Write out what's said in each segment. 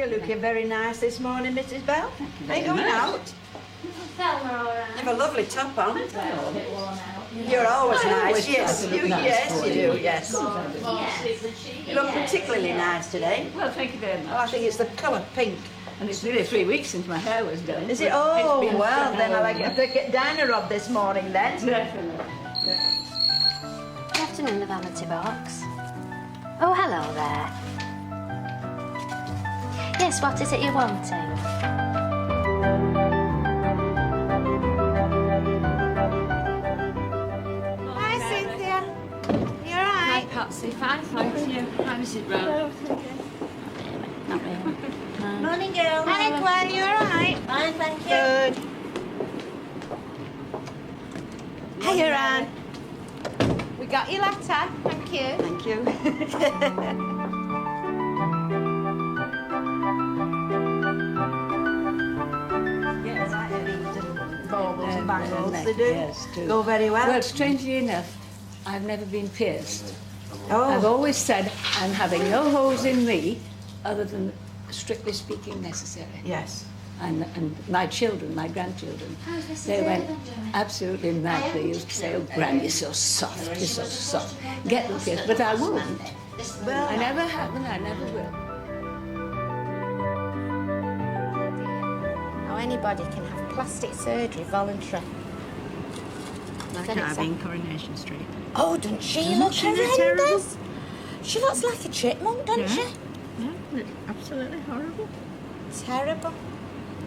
You're looking very nice this morning, Mrs. Bell. Are you going out? You have a lovely top on. You're always nice, yes. You do, yes. You look particularly nice today. Well, thank you very much. Oh, I think it's the colour pink. And it's nearly 3 weeks since my hair was done. Is it? Oh, well, then I'll have to get Dinah Rob this morning then. Definitely. Good afternoon, the Vanity Box. Oh, hello there. Yes, what is it you're wanting? Hi, Cynthia. You all right? Hi, Patsy. Fine, thanks. You. Hi, Mrs. Brown. Not really. Morning, girl. Hi, Claire. You all right? Fine, thank you. Good. Hiya, Anne. We got your letter. Thank you. Thank you. Yes, I have eaten baubles and bangles. They do. Yes, too. Go very well. Well, strangely enough, I've never been pierced. Oh. I've always said I'm having no holes in me other than, strictly speaking, necessary. Yes. And my children, my grandchildren, they went absolutely mad. They used to say, oh, Gran, you're so soft, you're so soft. Get them pierced. But I won't. Well, I never have and I never will. Now, anybody can have plastic surgery voluntary. Like I've in Coronation Street. Oh, doesn't she Doesn't look she look horrendous? She looks like a chipmunk, doesn't she? Yeah, it's absolutely horrible. Terrible.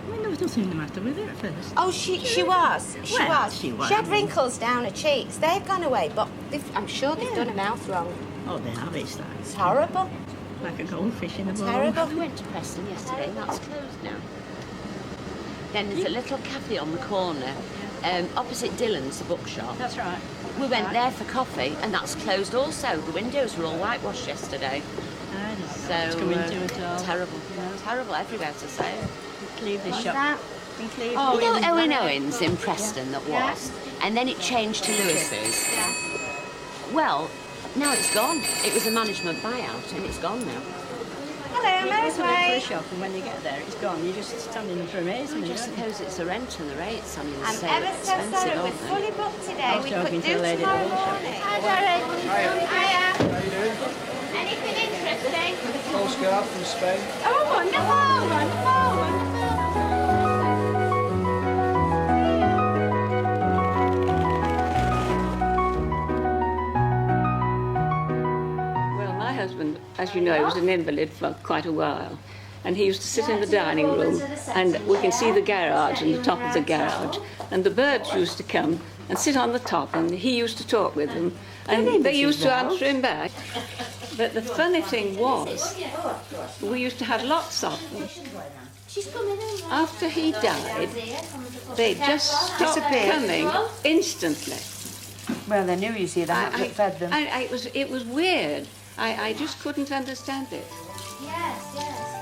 I mean, there was nothing the matter with it at first. Oh, she was. She Well, was. she was. She had wrinkles down her cheeks. They've gone away, but I'm sure they've done her mouth wrong. Oh, they have, it's like, It's horrible. like a goldfish in a bowl. Terrible. We went to Preston yesterday and that's closed now. Then there's a little cafe on the corner, opposite Dillon's, the bookshop. That's right. We went there for coffee and that's closed also. The windows were all whitewashed yesterday. I don't So, know. It's coming to it all. terrible. Terrible everywhere to say. Cleveland shop. That? In Cleveland. Oh, you know Owen Owens in Preston that was? And then it changed to Lewis's. Well, now it's gone. It was a management buyout and it's gone now. Hello, You go to the Mosway. shop and when you get there, it's gone. You're just standing for amazement. I just aren't you? suppose it's the rent and the rates. I mean, I'm so ever so expensive, sorry. We're aren't they? fully booked today. I was We talking could to a do lady at tomorrow the shop. morning. Hi, Derek. Hiya. Anything interesting? Postcard from Spain. Oh, wonderful, wonderful, wonderful. Well, my husband, as you know, he was an invalid for quite a while. And he used to sit in the dining room, and we can see the garage and the top of the garage. And the birds used to come and sit on the top, and he used to talk with them, and they used to answer him back. But the funny thing was, we used to have lots of them. After he died, they just stopped coming instantly. well, they knew, you see, they had to fed them. It was weird. I just couldn't understand it. Yes, yes.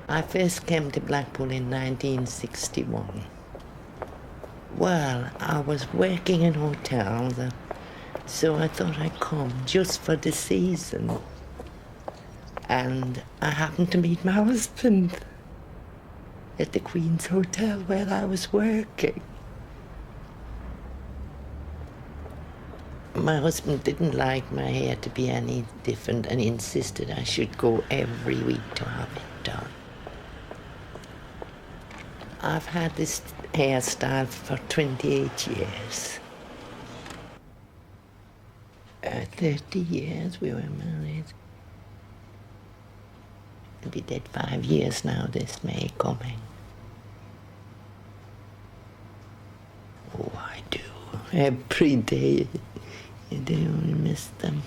I first came to Blackpool in 1961. Well, I was working in hotels, so I thought I'd come just for the season. And I happened to meet my husband at the Queen's Hotel where I was working. My husband didn't like my hair to be any different and he insisted I should go every week to have it done. I've had this hairstyle for 28 years. 30 years we were married. We'll be dead 5 years now, this May coming. Oh, I do. Every day. You do miss them.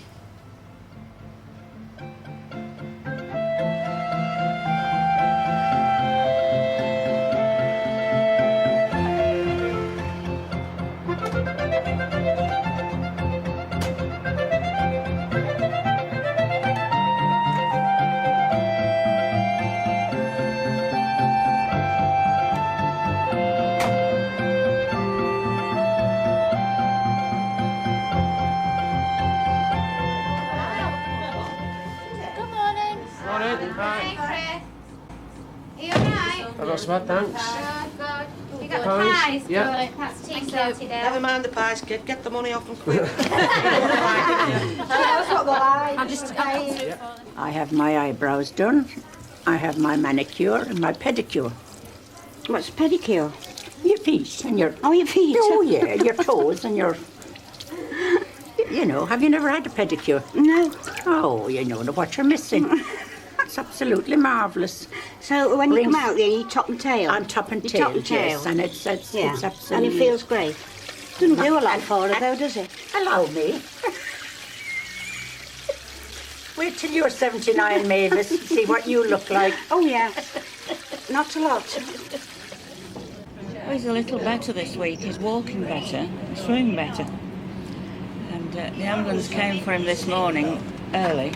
Morning. Bye. Hi, Chris. Are you alright? I've got some thanks. Good. You got the Pies? pies? Yeah. Good. That's tea sorted out. Never mind the pies, kid. Get the money off them quick. I have my eyebrows done. I have my manicure and my pedicure. What's pedicure? Your feet and your... Oh, your feet. Oh, yeah, your toes and your... You know, have you never had a pedicure? No. Oh, you know what you're missing. It's absolutely marvellous. So when you come out there, you top and tail? I'm top and You tail, top and tail? yes, and it's absolutely... And it feels great. Doesn't do a lot for her though, does it? Allow me. Wait till you're 79, Mavis, see what you look like. Oh, yeah. Not a lot. Well, he's a little better this week. He's walking better, he's swimming better. And the ambulance came for him this morning early,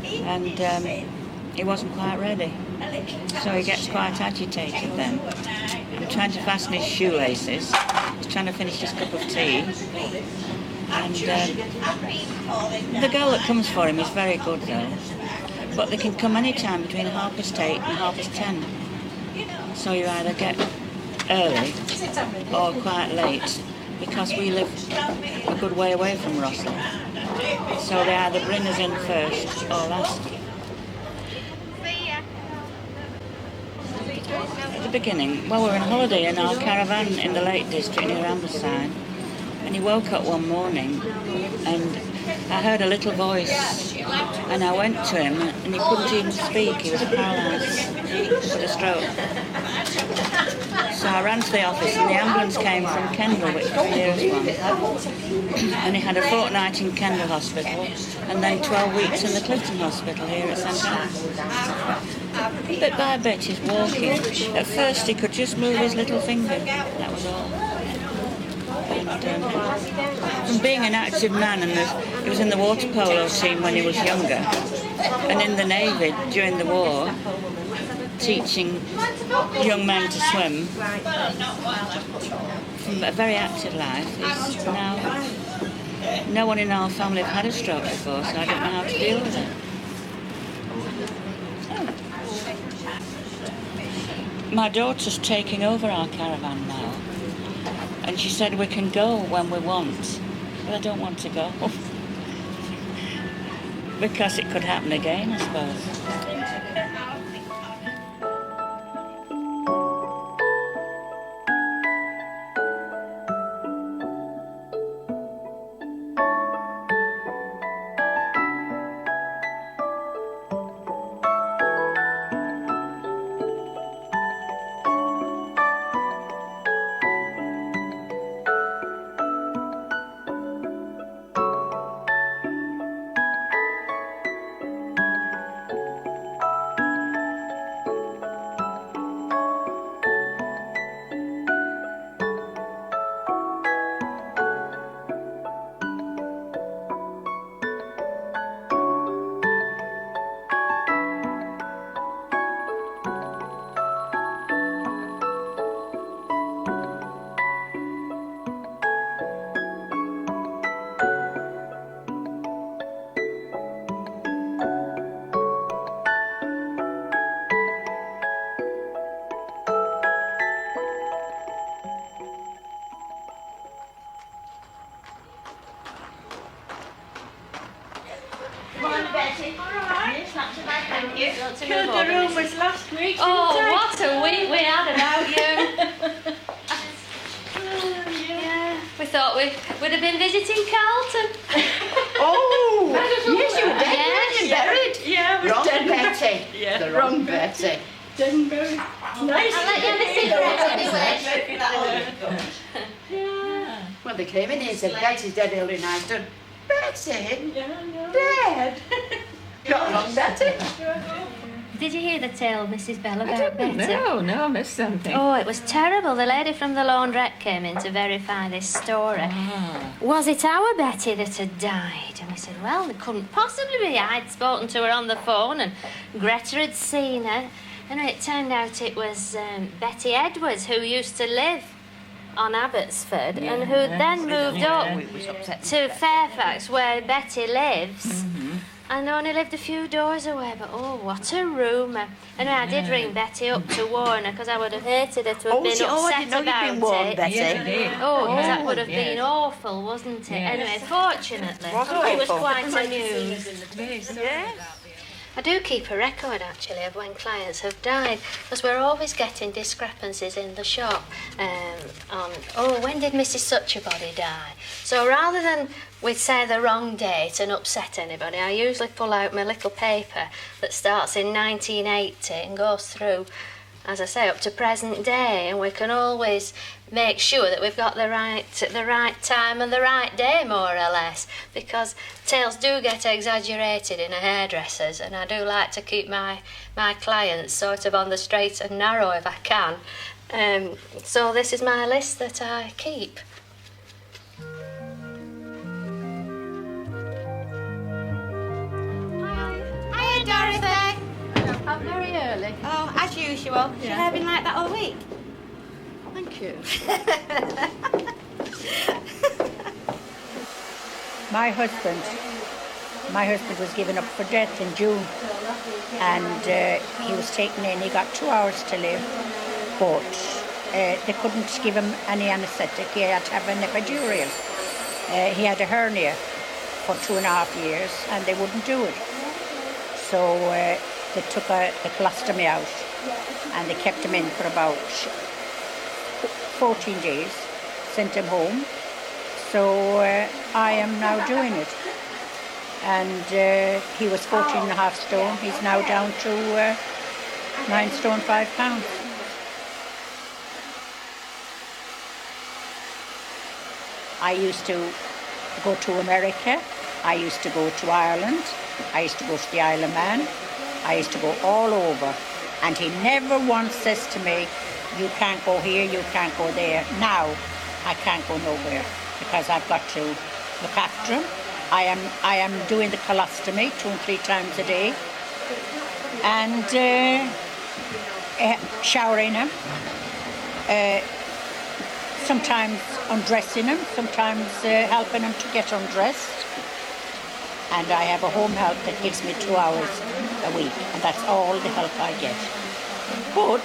and he wasn't quite ready. So he gets quite agitated then. I'm trying to fasten his shoelaces. He's trying to finish his cup of tea. And the girl that comes for him is very good though. But they can come any time between 8:30 and 10:30. So you either get early or quite late, because we live a good way away from Rossall. So they either bring us in first or last. At the beginning, well, we were on holiday in our caravan in the Lake District near Ambleside, and he woke up one morning and I heard a little voice, and I went to him and he couldn't even speak. He was paralysed with a stroke. So I ran to the office and the ambulance came from Kendal, which was the nearest one. And he had a fortnight in Kendal Hospital and then 12 weeks in the Clifton Hospital here at St Anne's. Bit by bit he's walking. At first he could just move his little finger, that was all. And from being an active man, and he was in the water polo team when he was younger, and in the Navy during the war, teaching young men to swim, from a very active life. He's now, no one in our family have had a stroke before, so I don't know how to deal with it. My daughter's taking over our caravan now, and she said we can go when we want, but I don't want to go because it could happen again, I suppose. The room was last week. Oh, what a week we had about you. Yeah, we thought we'd have been visiting Carlton. Oh, yes, you were dead, Yes. weren't you? Buried. Yeah, I was Wrong dead. Betty. Yeah. The wrong Betty. Dead and buried. Nice. I'll let you have a cigarette anyway. When they came in here and said, Betty's dead early and I stood, Betty? Yeah. Dead? Got wrong Betty. Did you hear the tale, Mrs. Bell, about Betty? No, I missed something. Oh, it was terrible. The lady from the laundrette came in to verify this story. Was it our Betty that had died? And we said, well, it couldn't possibly be. I'd spoken to her on the phone and Greta had seen her. And it turned out it was Betty Edwards, who used to live on Abbotsford and who then moved up to Fairfax, where Betty lives. and only lived a few doors away, but oh, what a rumour. Anyway, I did ring Betty up to warn her, because I would have hated her to have been upset about it. Betty. Oh, because that would have been awful, wasn't it? Anyway, fortunately, she was quite amused. I do keep a record, actually, of when clients have died, because we're always getting discrepancies in the shop on, oh, when did Mrs. Such-a-Body die? So rather than we'd say the wrong date and upset anybody, I usually pull out my little paper that starts in 1980 and goes through, as I say, up to present day, and we can always make sure that we've got the right time and the right day, more or less, because tales do get exaggerated in a hairdresser's, and I do like to keep my clients sort of on the straight and narrow if I can. So this is my list that I keep. Hiya, Dorothy. I'm very early. Oh, as usual. Should I have been like that all week? Thank you. My husband was given up for death in June, and he was taken in. He got 2 hours to live, but they couldn't give him any anaesthetic. He had to have an epidural. He had a hernia for 2.5 years, and they wouldn't do it. So they took the colostomy out, and they kept him in for about 14 days, sent him home. So I am now doing it. And he was 14.5 stone. He's now down to 9 stone 5 pounds. I used to go to America. I used to go to Ireland. I used to go to the Isle of Man. I used to go all over. And he never once says to me, you can't go here, you can't go there. Now, I can't go nowhere because I've got to look after him. I am doing the colostomy 2 and 3 times a day, and showering him, sometimes undressing him, sometimes helping him to get undressed. And I have a home help that gives me 2 hours a week, and that's all the help I get. But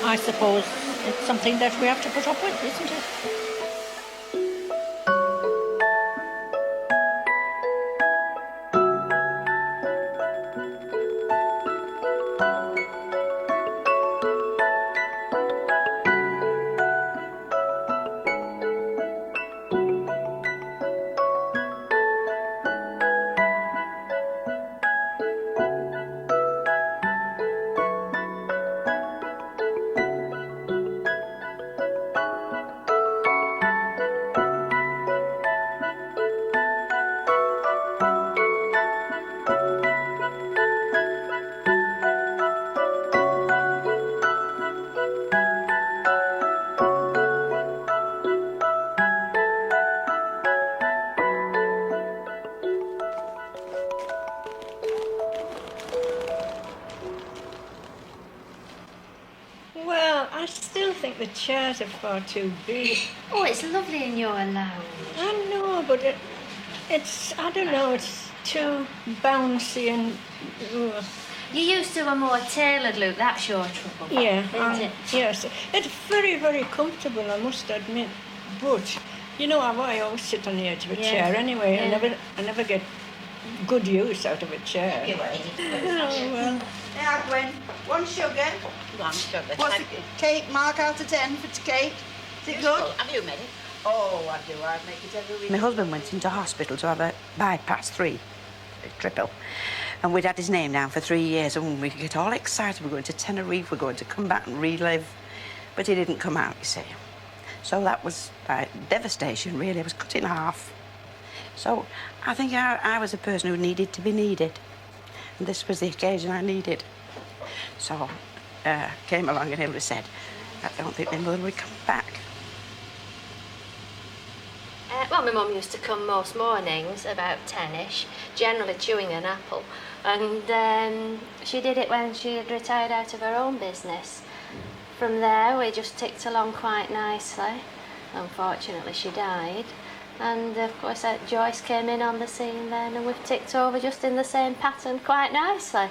I suppose it's something that we have to put up with, isn't it? I still think the chairs are far too big. Oh, it's lovely in your lounge. I know, but it's, I don't know, it's too bouncy and... You're used to a more tailored look, that's your trouble. Yeah, isn't it? Yes. It's very, very comfortable, I must admit. But, you know, I always sit on the edge of a chair anyway. Yeah. I never get good use out of a chair. Oh, well. Now, Gwen, 1 sugar. 1 sugar. What's the cake mark out of 10 for cake? Is it good? Have you made it? Oh, I do. I make it every week. My husband went into hospital to have a bypass 3, a triple. And we'd had his name down for 3 years, and we get all excited. We're going to Tenerife, we're going to come back and relive. But he didn't come out, you see. So that was devastation, really. I was cut in half. So I think I was a person who needed to be needed. And this was the occasion I needed. So came along and Hilda said, I don't think my mother would come back. Well, my mum used to come most mornings, about 10ish, generally chewing an apple. And she did it when she had retired out of her own business. From there, we just ticked along quite nicely. Unfortunately, she died. And of course Joyce came in on the scene then, and we've ticked over just in the same pattern quite nicely.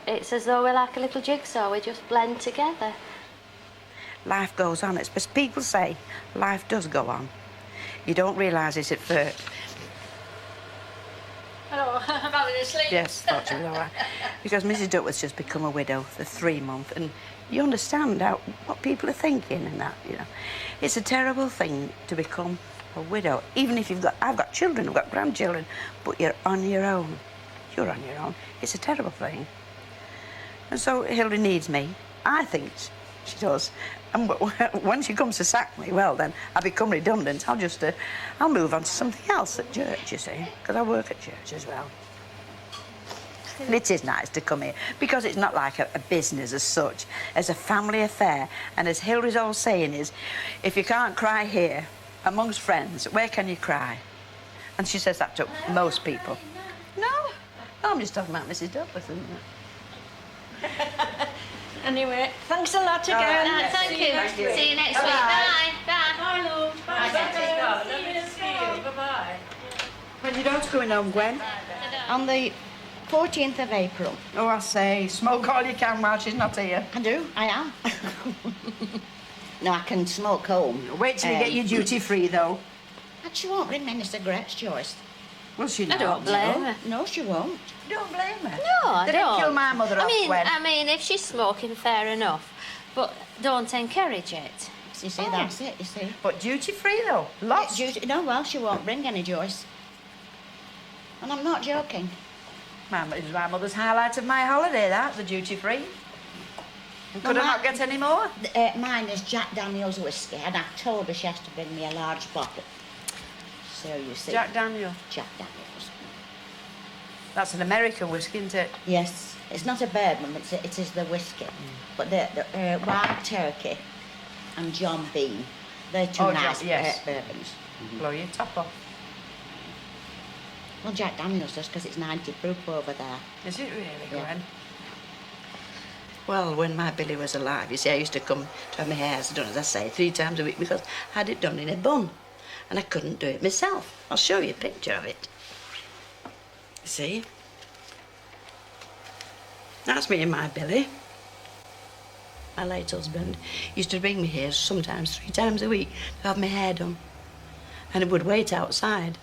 It's as though we're like a little jigsaw, we just blend together. Life goes on. It's because people say life does go on. You don't realise it at first. Hello, I'm having a sleep. Yes, thought you were all right. Because Mrs. Duckworth's just become a widow for 3 months, and you understand what people are thinking and that, you know. It's a terrible thing to become a widow, even if I've got children, I've got grandchildren, but you're on your own. You're on your own. It's a terrible thing. And so Hilda needs me. I think she does. And when she comes to sack me, well, then I become redundant. I'll move on to something else at church, you see, because I work at church as well. And it is nice to come here, because it's not like a business as such, as a family affair. And as Hilda's old saying is, if you can't cry here, amongst friends, where can you cry? And she says that to most people. No, I'm just talking about Mrs. Duckworth, isn't it? Anyway, thanks a lot again. Right, thank you. See you next week. Bye. Bye. Bye, love. Bye. Bye-bye. When your daughter coming home, Gwen? On the 14th of April. Oh, I say, smoke all you can while she's not here. I do, I am. No, I can smoke home. Wait till you get your duty free, though. And she won't bring me any cigarettes, Joyce. Well, she I don't blame her. No, she won't. You don't blame her? No, I They don't. didn't kill my mother off, Gwen. I mean, if she's smoking, fair enough. But don't encourage it. You see, that's it, you see. But duty free, though. Lots. No, well, she won't bring any, Joyce. And I'm not joking. It was my mother's highlight of my holiday, that, the duty free. And could I not get any more? Mine is Jack Daniel's whiskey, and I told her she has to bring me a large bottle. So you see. Jack Daniel? Jack Daniel's. That's an American whiskey, isn't it? Yes. It's not a bourbon, it is the whiskey. But the Wild Turkey and John Bean, they're two nice bourbons. Blow your top off. Well, Jack Daniel's just because it's 90 proof over there. Is it really, Gwen? Well, when my Billy was alive, you see, I used to come to have my hair done, as I say, 3 times a week because I had it done in a bun. And I couldn't do it myself. I'll show you a picture of it. See? That's me and my Billy. My late husband used to bring me here sometimes 3 times a week to have my hair done. And he would wait outside.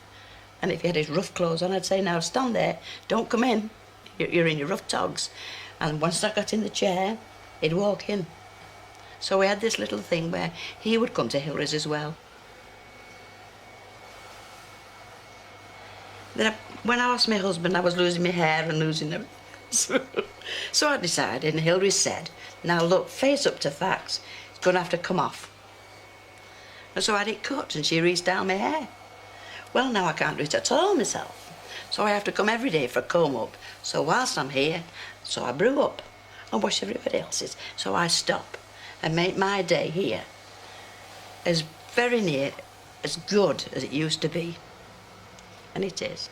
And if he had his rough clothes on, I'd say, now stand there, don't come in. You're in your rough togs. And once I got in the chair, he'd walk in. So we had this little thing where he would come to Hilda's as well. Then when I lost my husband, I was losing my hair and losing everything. So I decided, and Hilary said, now look, face up to facts, it's going to have to come off. And so I had it cut, and she restyled my hair. Well, now I can't do it at all myself. So I have to come every day for a comb up. So whilst I'm here, so I brew up and wash everybody else's. So I stop and make my day here as very near, as good as it used to be. And it is.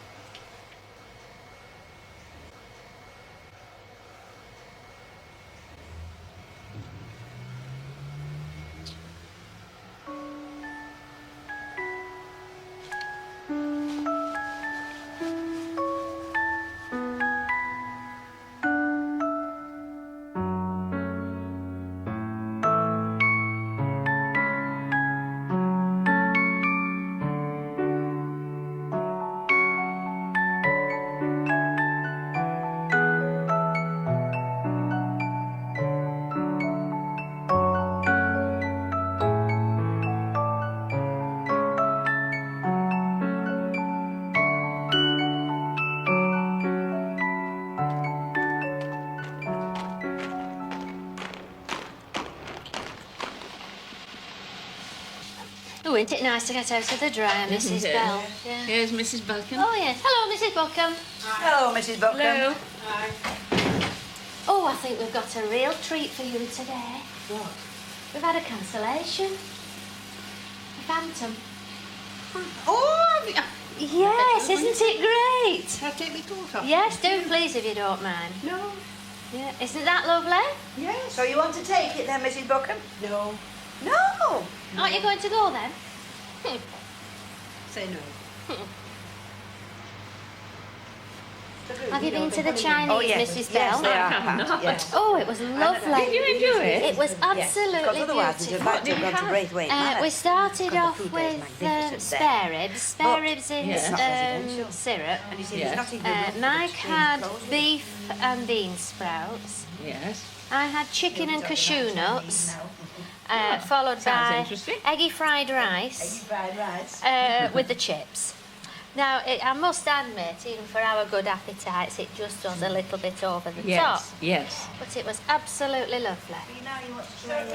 Oh, isn't it nice to get out of the dryer, Mrs. Bell? Yeah. Here's Mrs. Buckham. Oh, yes. Hello, Mrs. Buckham. Hello, Mrs. Buckham. Hello. Hi. Oh, I think we've got a real treat for you today. What? We've had a cancellation. A phantom. Oh, yes, isn't it great? Can I take my coat off? Yes, do please, if you don't mind. No. Yeah, isn't that lovely? Yes. So you want to take it then, Mrs. Buckham? No. No. Aren't you going to go then? Say no. Have you been to the Chinese, Oh, yes. Mrs. Yes, Bell? they are, Pat, yes. Oh, it was lovely. Did you enjoy it? It was absolutely Because otherwise we'd beautiful. have had to have gone to Braithwaite Manor. We started Because the off food there is with magnificent there. spare ribs. Spare ribs in It's not residential. syrup. And you see, there's not even room for the Mike change had clothes. beef and bean sprouts. Yes. I had chicken and cashew nuts, followed Sounds by interesting. eggy fried rice Fried rice. with the chips. Now, I must admit, even for our good appetites, it just was a little bit over the top. Yes, yes. But it was absolutely lovely.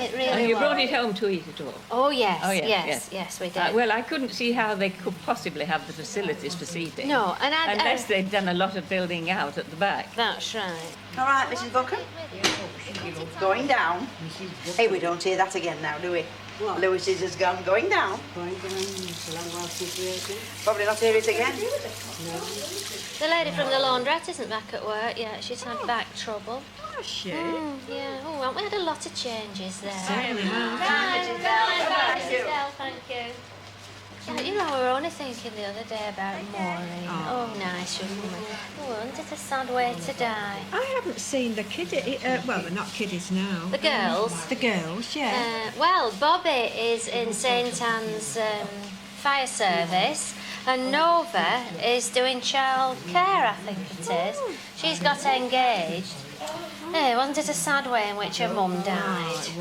It really And you was. brought it home to eat it all? Oh, yes, Oh, yes, yes, yes, we did. Well, I couldn't see how they could possibly have the facilities for seating. No, and unless they'd done a lot of building out at the back. That's right. All right, Mrs. Booker. Going down. Hey, we don't hear that again now, do we? What? Lewis's has gone. Going down. Going down, it's a long while since we ate it. Probably not hear it again. The lady from the laundrette isn't back at work yet. She's had back trouble. Oh, shit. Yeah. Oh, haven't we had a lot of changes there? Sorry, Bye, Mrs. Bell, thank you. Yeah, you know, we were only thinking the other day about Maureen. Oh, nice young woman. Oh, isn't it a sad way to die? I haven't seen the kiddie. Well, they're not kiddies now. The girls? The girls, yeah. Well, Bobby is in St Anne's fire service, and Nova is doing child care, I think it is. She's got engaged. Hey, wasn't it a sad way in which her mum died? It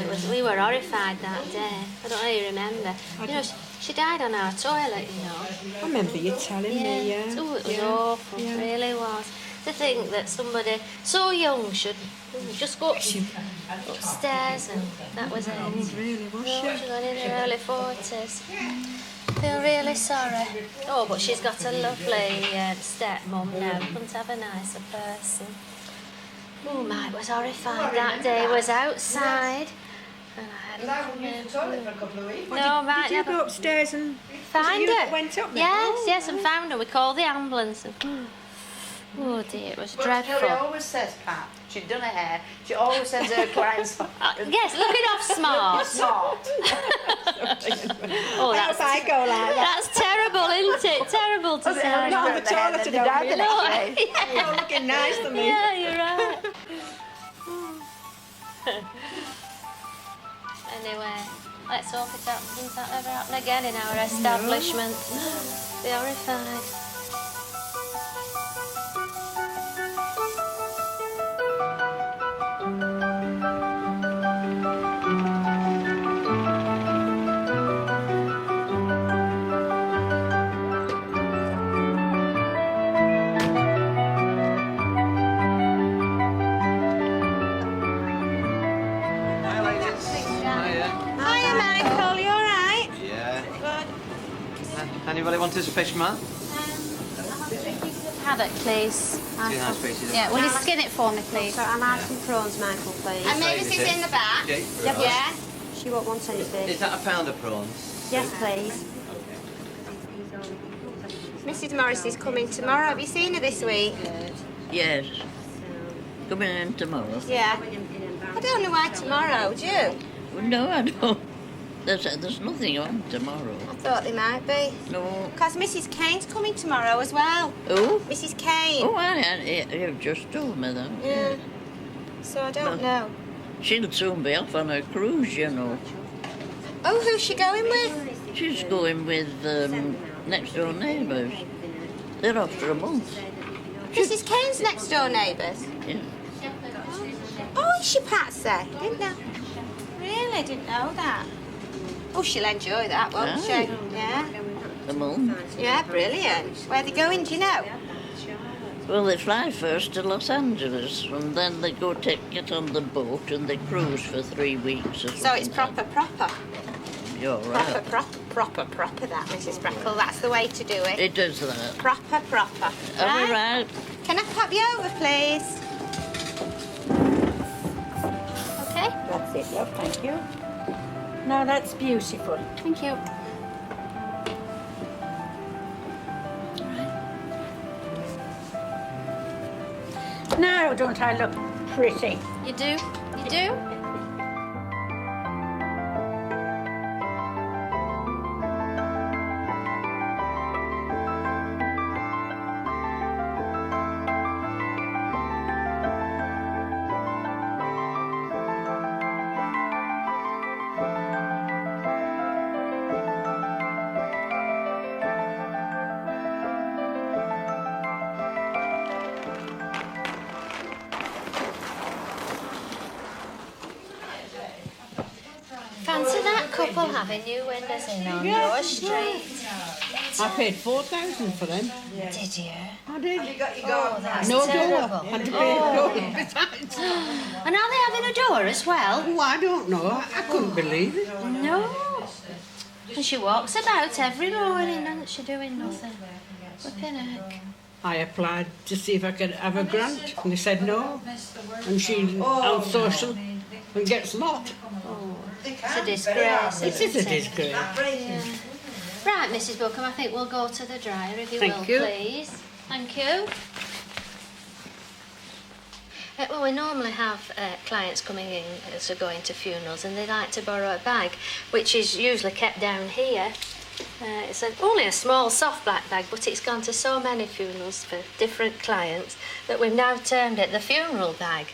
was. We were horrified that day. I don't know if you remember. You know, she died on our toilet, you know. I remember you telling me, yeah. Oh, it was awful. It really was. To think that somebody so young should just go upstairs and that was it. Really, was No, she? she's only in her early 40s. Feel really sorry. Oh, but she's got a lovely stepmom now. Couldn't have a nicer person. Oh, Mike was horrified that day. Was outside. And I had him come in. No, Mike Did you never go upstairs and find you her. that went up there? Yes, and found her. We called the ambulance. Oh dear, it was dreadful. Terry always says, Pat, she'd done her hair. She always sends her clients. Yes, looking off smart. Smart. Oh, that's I go like that. That's terrible, isn't it? Terrible to say. Not on the toilet They today. died the next day. You're looking nice to me. Yeah, you're right. Anyway, let's hope it doesn't ever happen again in our establishment. Be horrified. Hiya, Michael, you alright? Yeah. Good. Anybody want this fish, man? Haddock, please. Two nice pieces. Yeah, will you skin it for me, please? So I'm out some prawns, Michael, please. And maybe she's in the back. Right. Yeah. She won't want anything. Is that a pound of prawns? Yes, please. Mrs. Morris is coming tomorrow. Have you seen her this week? Yes. Coming in tomorrow. Yeah. I don't know why tomorrow, do you? Well, no, I don't. There's nothing on tomorrow. I thought there might be. No. Because Mrs. Kane's coming tomorrow as well. Who? Mrs. Kane. Oh, you've just told me that. Yeah. So I don't know. She'll soon be off on her cruise, you know. Oh, who's she going with? She's going with next door neighbours. They're off for a month. Mrs. Kane's next door neighbours? Yeah. Oh, is she Patsy? Didn't know. Really? Didn't know that. Oh, she'll enjoy that, won't she? Yeah. A month. Yeah, brilliant. Where are they going, do you know? Well, they fly first to Los Angeles, and then they get on the boat and they cruise for 3 weeks or something. So it's proper. You're right. Proper, that, Mrs. Brackle. That's the way to do it. It does that. Proper. All right. Can I pop you over, please? Okay. That's it, love, thank you. No, that's beautiful. Thank you. Now, don't I look pretty? You do? You do? couple having new windows in on your street. I paid 4,000 for them. Did you? I did. Have you got your Oh, that's No terrible. door. Had to pay a door besides. And are they having a door as well? Oh, I don't know. I couldn't believe it. No. And she walks about every morning and she's doing nothing. Flipping heck. I applied to see if I could have a grant, and they said no. And she's on social and gets not. It's a disgrace. It is a disgrace. Yeah. Right, Mrs. Bookham, I think we'll go to the dryer if you Thank will, you. please. Thank you. Well, we normally have clients coming in to go into funerals, and they like to borrow a bag, which is usually kept down here. It's only a small soft black bag, but it's gone to so many funerals for different clients that we've now termed it the funeral bag.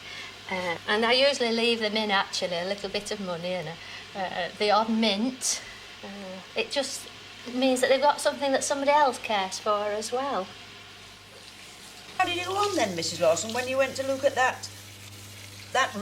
And I usually leave them in, actually, a little bit of money and the odd mint. It just means that they've got something that somebody else cares for as well. How did you go on then, Mrs. Lawson, when you went to look at that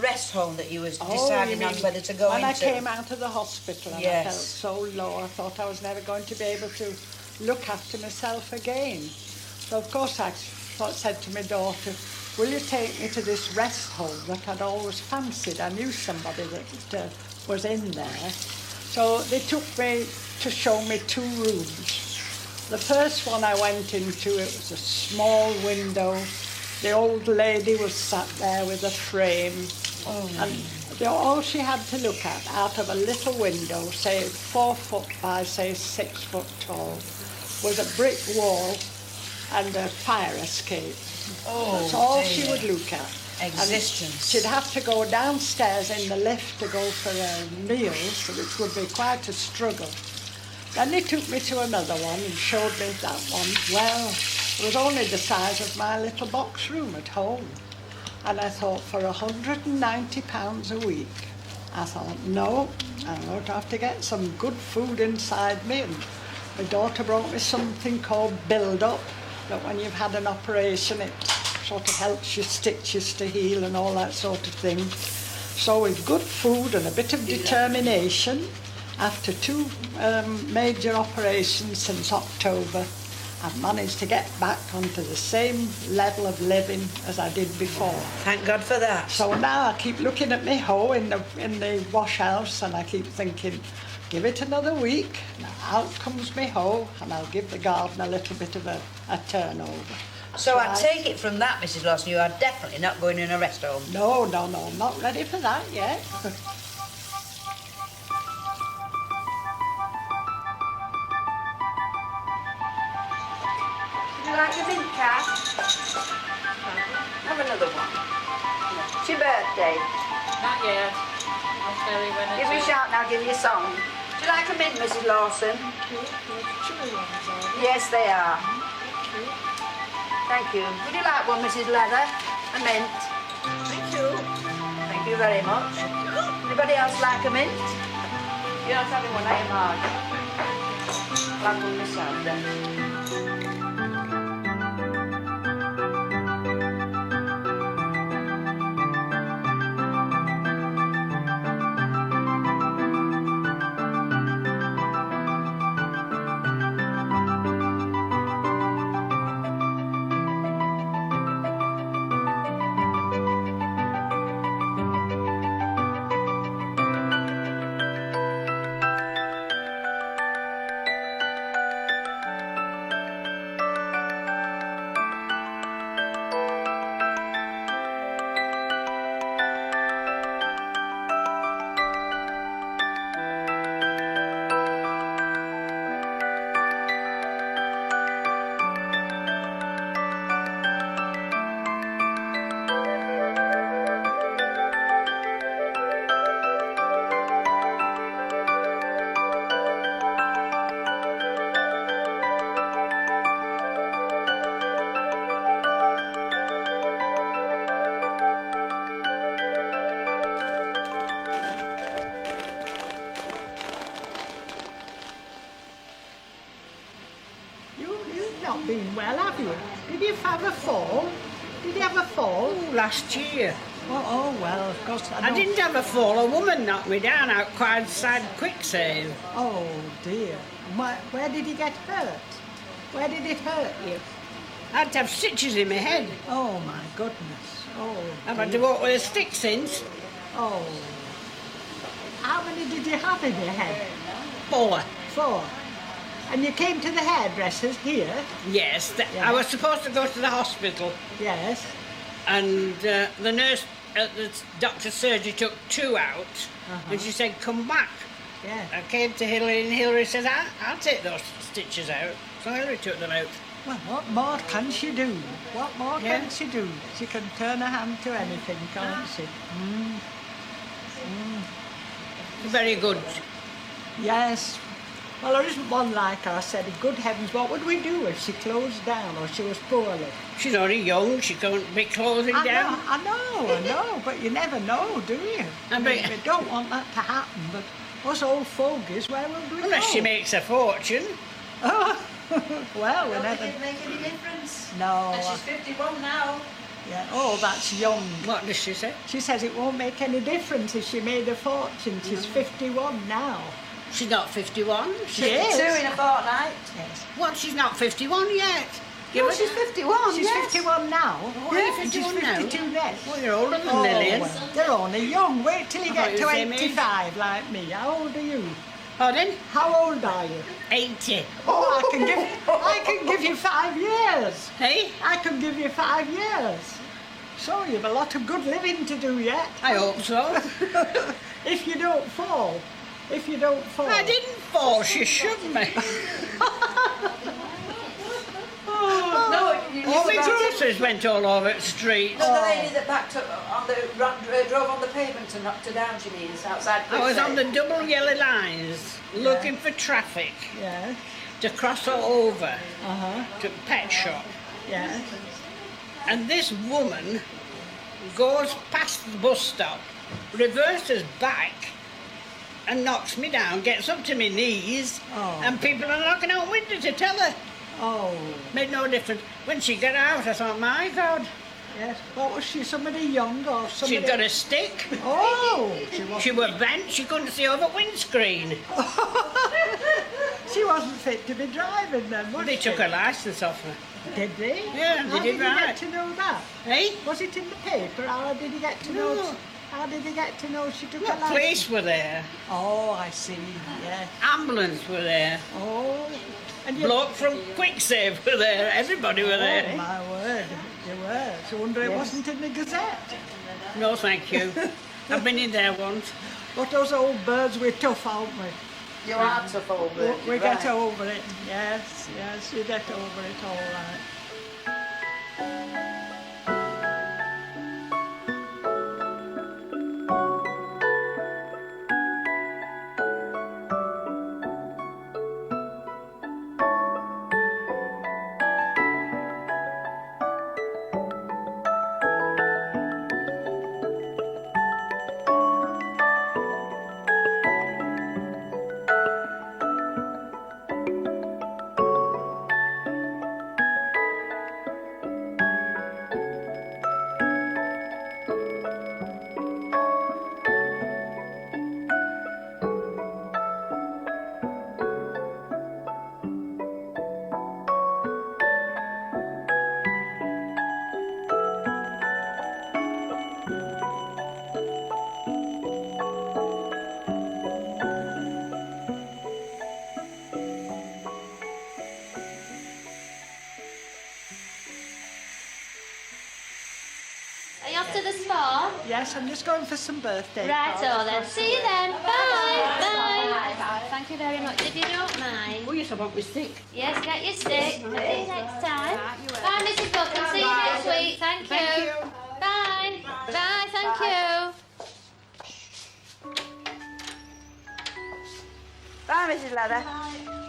rest home that you was deciding on whether to go when into? I came out of the hospital and I felt so low, I thought I was never going to be able to look after myself again. So of course I said to my daughter, will you take me to this rest home that I'd always fancied? I knew somebody that was in there. So they took me to show me 2 rooms. The first one I went into, it was a small window. The old lady was sat there with a frame. And all she had to look at out of a little window, say 4 foot by, say 6 foot tall, was a brick wall and a fire escape. That's all she would look at. Existence. And she'd have to go downstairs in the lift to go for meals, which would be quite a struggle. Then they took me to another one and showed me that one. Well, it was only the size of my little box room at home. And I thought, for £190 a week, I thought, no, I'm going to have to get some good food inside me. And my daughter brought me something called Build Up, that when you've had an operation, it sort of helps your stitches to heal and all that sort of thing. So with good food and a bit of determination, after 2 major operations since October, I've managed to get back onto the same level of living as I did before. Thank God for that. So now I keep looking at my hoe in the wash house and I keep thinking, give it another week, now out comes my hoe and I'll give the garden a little bit of a turnover. So I take it from that, Mrs. Lawson, you are definitely not going in a rest home? No, I'm not ready for that yet. Would you like a mint, Cat? Have another one. It's your birthday. Not yet. I'll tell you when Give me a shout and I'll give you a song. Would you like a mint, Mrs. Lawson? Yes, they are. Thank you. Would you like one, Mrs. Leather? A mint? Thank you. Thank you very much. Anybody else like a mint? You're not having one, are you, Marge? I'll have one myself then. Not been well, have you? Did you have a fall? Did you have a fall? Last year. Oh, well, of course I didn't have a fall. A woman knocked me down outside Quicksave. Oh, dear. Where did you get hurt? Where did it hurt you? I had to have stitches in my head. Oh, my goodness. Oh, I've had to walk with a stick since. Oh. How many did you have in your head? 4. 4. And you came to the hairdressers here? Yes. I was supposed to go to the hospital. Yes. And the nurse at the doctor's surgery took 2 out. And she said, come back. Yeah. I came to Hillary and Hillary said, I'll take those stitches out. So Hillary took them out. Well, what more can she do? What more can she do? She can turn her hand to anything, can't she? Very good. Yes. Well, there isn't one like her. I said, good heavens, what would we do if she closed down or she was poorly? She's only young, she can't be closing down. I know, but you never know, do you? We don't want that to happen, but us old fogies, where would we Unless go? she makes a fortune. Oh, well, we never... Did it make any difference? No. And she's 51 now. Yeah. Oh, that's young. What does she say? She says it won't make any difference if she made a fortune. She's 51 now. She's not 51. She is. 2 in a fortnight. Yes. What, she's not 51 yet? No, she's 51, She's 51 now. Oh, Yeah, you're and she's 51 now? 52 next. Well, you're older than Oh, Lillian. well, they're only young. Wait till you I get thought to you were the same age. 85 like me. How old are you? Pardon? How old are you? 80. Oh, I can give you 5 years. Hey? I can give you 5 years. So you've a lot of good living to do yet. I hope so. If you don't fall. If you don't fall. I didn't fall, she shoved me. All my groceries went all over the street. No, the lady that backed up on drove on the pavement and knocked her down, she means, outside I was on the Quicksave. double yellow lines, looking for traffic Yeah. to cross over Uh-huh. to the pet shop. Yeah. And this woman goes past the bus stop, reverses back, and knocks me down, gets up to my knees, and people are knocking on window to tell her. Oh. Made no difference. When she got out, I thought, my God. Yes. What was she? Somebody young or somebody? She'd got a stick. Oh. She was bent. She couldn't see over windscreen. She wasn't fit to be driving then, was They she? took her licence off her. Did they? Yeah, How they did you right. get to know that? Hey? Was it in the paper? How did you get to know? No. How did you get to know she took What a license? police were there? Oh, I see. Yeah. Ambulance were there. Oh. And Bloke from Quicksave were there. Everybody were there. Oh my word, you were. So I wonder it wasn't in the Gazette. No, thank you. I've been in there once. But those old birds, we're tough, aren't we? You are tough over it. We you're get right. over it. Yes, yes, you get over it all right. Are you off to the spa? Yes, I'm just going for some birthday Right, cards. so then. See you then. Bye. Bye. Thank you very much, if you don't mind. Oh, yes, I want my stick. Yes, get your stick. See you next time. Bye, Mrs. Buchan. See you next week. Thank you. Bye. Bye, thank you. Bye, Mrs. Leather.